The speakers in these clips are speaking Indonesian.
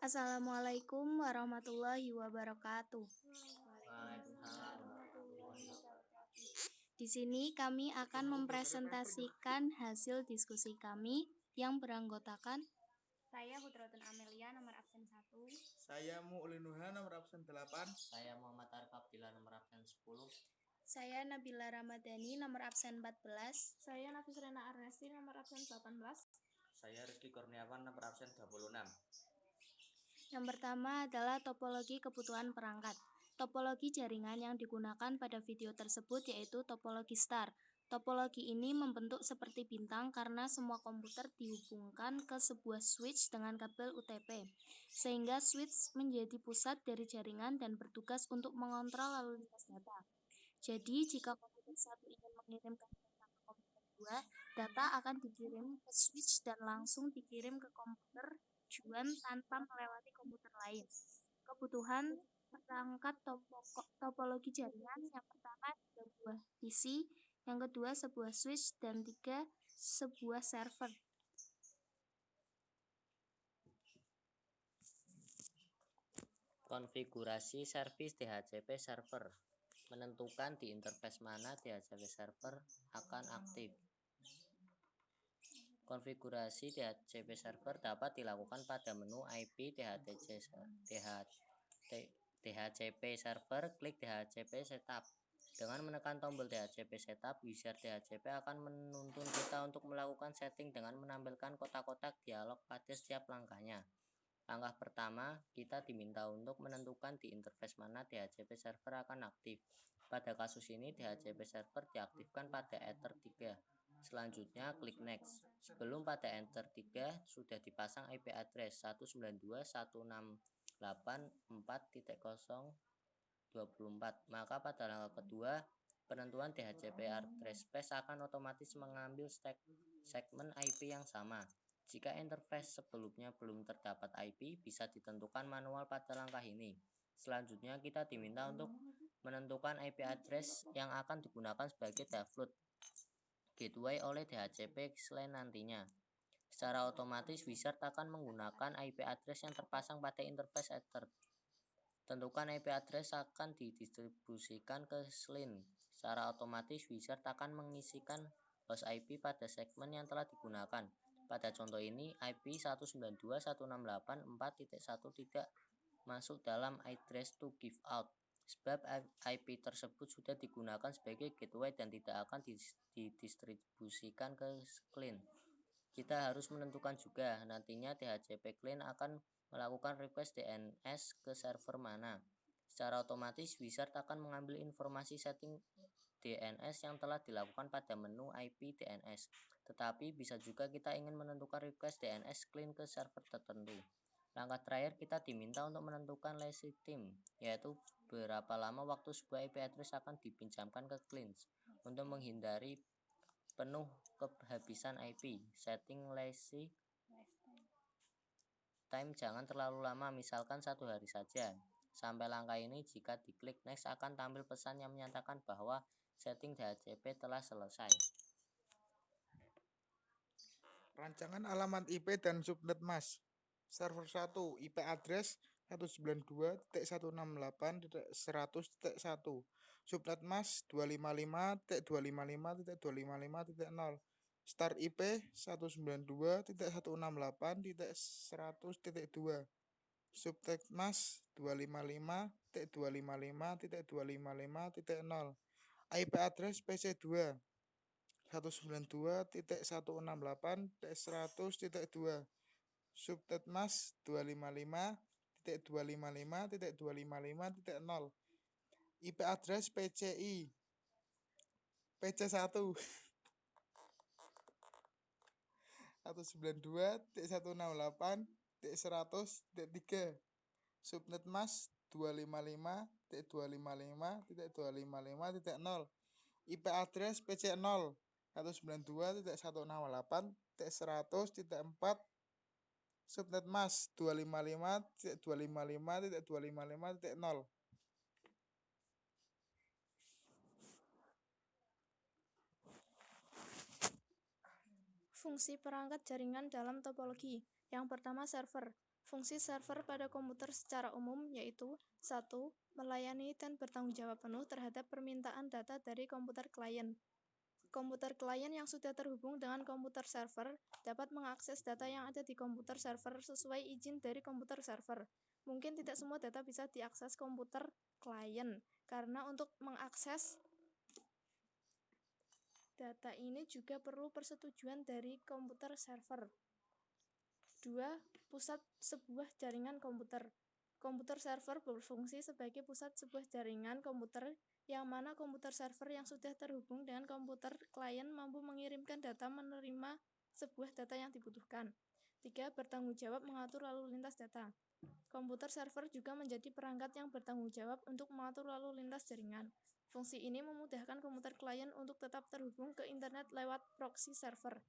Assalamualaikum warahmatullahi wabarakatuh. Waalaikumsalam warahmatullahi wabarakatuh. Di sini kami akan mempresentasikan hasil diskusi kami yang beranggotakan Saya Hudratun Amelia, nomor absen 1. Saya Mu'linuha nomor absen 8. Saya Muhammad Arif Abdillah nomor absen 10. Saya Nabila Ramadhani nomor absen 14. Saya Nafis Rena Arnesti, nomor absen 18. Saya Rizky Kurniawan nomor absen 26. Yang pertama adalah topologi kebutuhan perangkat. Topologi jaringan yang digunakan pada video tersebut yaitu topologi star. Topologi ini membentuk seperti bintang karena semua komputer dihubungkan ke sebuah switch dengan kabel UTP, sehingga switch menjadi pusat dari jaringan dan bertugas untuk mengontrol lalu lintas data. Jadi, jika komputer satu ingin mengirimkan data ke komputer 2, data akan dikirim ke switch dan langsung dikirim ke komputer tujuan tanpa melewati komputer lain. Kebutuhan perangkat topologi jaringan yang pertama adalah sebuah PC, yang kedua sebuah switch, dan tiga sebuah server. Konfigurasi servis DHCP server. Menentukan di interface mana DHCP server akan aktif. Konfigurasi DHCP server dapat dilakukan pada menu IP DHCP server, klik DHCP setup. Dengan menekan tombol DHCP setup, user DHCP akan menuntun kita untuk melakukan setting dengan menampilkan kotak-kotak dialog pada setiap langkahnya. Langkah pertama, kita diminta untuk menentukan di interface mana DHCP server akan aktif. Pada kasus ini, DHCP server diaktifkan pada Ether 3. Selanjutnya, klik Next. Sebelum pada Ether 3 sudah dipasang IP address 192.168.4.0.24, maka pada langkah kedua, penentuan DHCP address space akan otomatis mengambil segmen IP yang sama. Jika interface sebelumnya belum terdapat IP, bisa ditentukan manual pada langkah ini. Selanjutnya, kita diminta untuk menentukan IP address yang akan digunakan sebagai default gateway oleh DHCP selain nantinya. Secara otomatis, wizard akan menggunakan IP address yang terpasang pada interface Ether. Tentukan IP address akan didistribusikan ke SLIN. Secara otomatis, wizard akan mengisikan host IP pada segmen yang telah digunakan. Pada contoh ini, IP 192.168.4.1 tidak masuk dalam address to give out, sebab IP tersebut sudah digunakan sebagai gateway dan tidak akan didistribusikan ke CLIN. Kita harus menentukan juga nantinya DHCP CLIN akan melakukan request DNS ke server mana. Secara otomatis, wizard akan mengambil informasi setting DNS yang telah dilakukan pada menu IP DNS. Tetapi bisa juga kita ingin menentukan request DNS CLIN ke server tertentu. Langkah terakhir, kita diminta untuk menentukan lazy time, yaitu berapa lama waktu sebuah IP address akan dipinjamkan ke CLIN. Untuk menghindari penuh kehabisan IP, setting lazy time jangan terlalu lama, misalkan 1 hari saja. Sampai langkah ini, jika diklik next akan tampil pesan yang menyatakan bahwa setting DHCP telah selesai. Rancangan alamat IP dan subnet mask. Server 1 IP address 192.168.100.1. Subnet mask 255.255.255.0. Start IP 192.168.100.2. Subnet mask 255.255.255.0. IP address PC2 192.168.100.2. Subnet mask 255.255.255.0. IP address PCI PC1 192.168.100.3. Subnet mask 255.255.255.0. IP address PC0 192.168.100.4. Subnet mask 255.255.255.0. Fungsi perangkat jaringan dalam topologi. Yang pertama, server. Fungsi server pada komputer secara umum yaitu 1. Melayani dan bertanggung jawab penuh terhadap permintaan data dari komputer klien. Komputer klien yang sudah terhubung dengan komputer server dapat mengakses data yang ada di komputer server sesuai izin dari komputer server. Mungkin tidak semua data bisa diakses komputer klien, karena untuk mengakses data ini juga perlu persetujuan dari komputer server. 2. Pusat sebuah jaringan komputer. Komputer server berfungsi sebagai pusat sebuah jaringan komputer yang mana komputer server yang sudah terhubung dengan komputer klien mampu mengirimkan data menerima sebuah data yang dibutuhkan. 3. Bertanggung jawab mengatur lalu lintas data. Komputer server juga menjadi perangkat yang bertanggung jawab untuk mengatur lalu lintas jaringan. Fungsi ini memudahkan komputer klien untuk tetap terhubung ke internet lewat proxy server.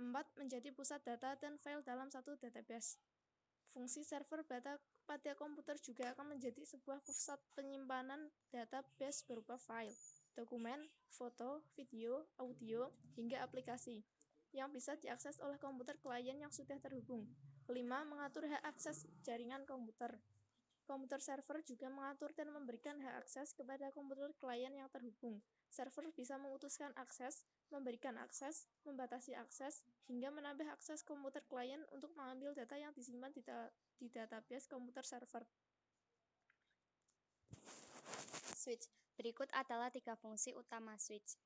4. Menjadi pusat data dan file dalam satu database. Fungsi server pada komputer juga akan menjadi sebuah pusat penyimpanan database berupa file, dokumen, foto, video, audio, hingga aplikasi yang bisa diakses oleh komputer klien yang sudah terhubung. 5. Mengatur hak akses jaringan komputer. Komputer server juga mengatur dan memberikan hak akses kepada komputer klien yang terhubung. Server bisa memutuskan akses, memberikan akses, membatasi akses, hingga menambah akses komputer klien untuk mengambil data yang disimpan di database komputer server. Switch. Berikut adalah 3 fungsi utama switch.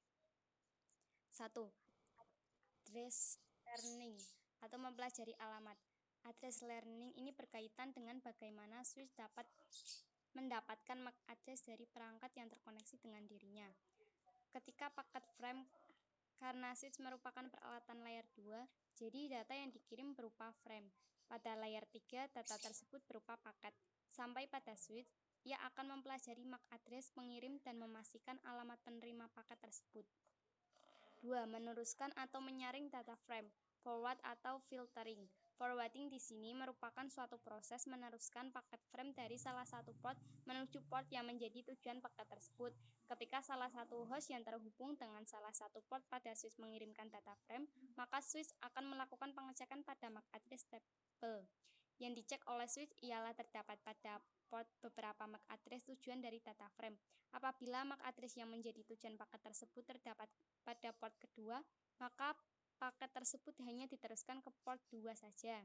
1. Address learning atau mempelajari alamat. Address learning ini berkaitan dengan bagaimana switch dapat mendapatkan MAC address dari perangkat yang terkoneksi dengan dirinya. Ketika paket frame, karena switch merupakan peralatan layer 2, jadi data yang dikirim berupa frame. Pada layer 3, data tersebut berupa paket. Sampai pada switch, ia akan mempelajari MAC address pengirim dan memastikan alamat penerima paket tersebut. 2. Meneruskan atau menyaring data frame, forward atau filtering. Forwarding di sini merupakan suatu proses meneruskan paket frame dari salah satu port menuju port yang menjadi tujuan paket tersebut. Ketika salah satu host yang terhubung dengan salah satu port pada switch mengirimkan data frame, maka switch akan melakukan pengecekan pada MAC address table. Yang dicek oleh switch ialah terdapat pada port beberapa MAC address tujuan dari data frame. Apabila MAC address yang menjadi tujuan paket tersebut terdapat pada port kedua, maka paket tersebut hanya diteruskan ke port 2 saja.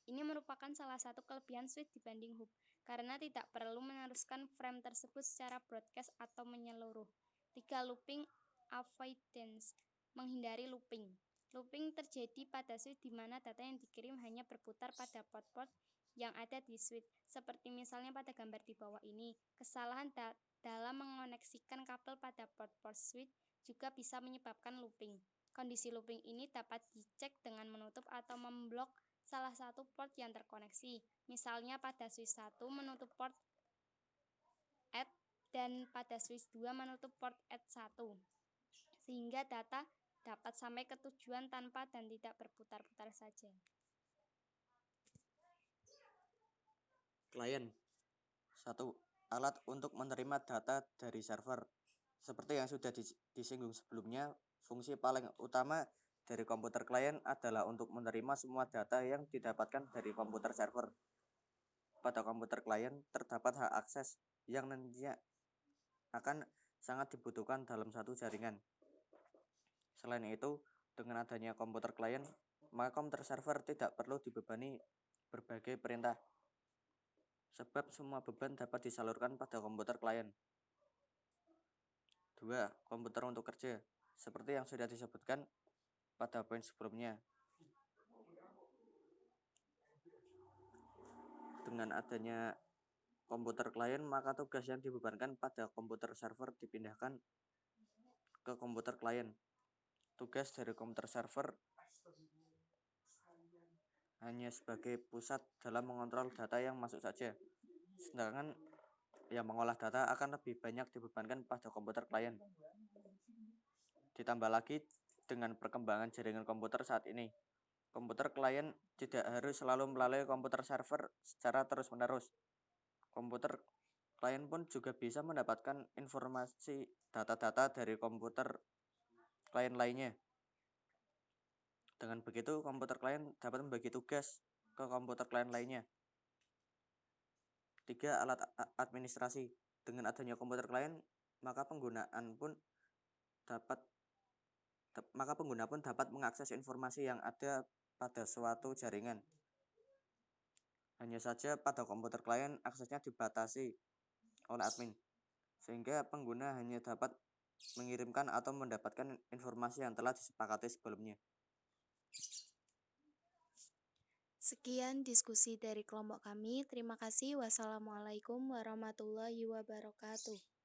Ini merupakan salah satu kelebihan switch dibanding hub, karena tidak perlu meneruskan frame tersebut secara broadcast atau menyeluruh. 3. Looping avoidance, menghindari looping. Looping terjadi pada switch di mana data yang dikirim hanya berputar pada port-port yang ada di switch, seperti misalnya pada gambar di bawah ini. Kesalahan dalam mengoneksikan kabel pada port-port switch juga bisa menyebabkan looping. Kondisi looping ini dapat dicek dengan menutup atau memblok salah satu port yang terkoneksi. Misalnya pada switch 1 menutup port add dan pada switch 2 menutup port add 1. Sehingga data dapat sampai ke tujuan tanpa dan tidak berputar-putar saja. Klien 1. Alat untuk menerima data dari server. Seperti yang sudah disinggung sebelumnya, fungsi paling utama dari komputer klien adalah untuk menerima semua data yang didapatkan dari komputer server. Pada komputer klien terdapat hak akses yang nantinya akan sangat dibutuhkan dalam satu jaringan. Selain itu, dengan adanya komputer klien, maka komputer server tidak perlu dibebani berbagai perintah, sebab semua beban dapat disalurkan pada komputer klien. 2. Komputer untuk kerja. Seperti yang sudah disebutkan pada poin sebelumnya. Dengan adanya komputer klien, maka tugas yang dibebankan pada komputer server dipindahkan ke komputer klien. Tugas dari komputer server hanya sebagai pusat dalam mengontrol data yang masuk saja, sedangkan yang mengolah data akan lebih banyak dibebankan pada komputer klien. Ditambah lagi dengan perkembangan jaringan komputer saat ini, komputer klien tidak harus selalu melalui komputer server secara terus-menerus. Komputer klien pun juga bisa mendapatkan informasi data-data dari komputer klien lainnya. Dengan begitu, komputer klien dapat membagi tugas ke komputer klien lainnya. 3. Alat administrasi. Dengan adanya komputer klien, maka pengguna pun dapat mengakses informasi yang ada pada suatu jaringan. Hanya saja pada komputer klien aksesnya dibatasi oleh admin, sehingga pengguna hanya dapat mengirimkan atau mendapatkan informasi yang telah disepakati sebelumnya. Sekian diskusi dari kelompok kami. Terima kasih. Wassalamualaikum warahmatullahi wabarakatuh.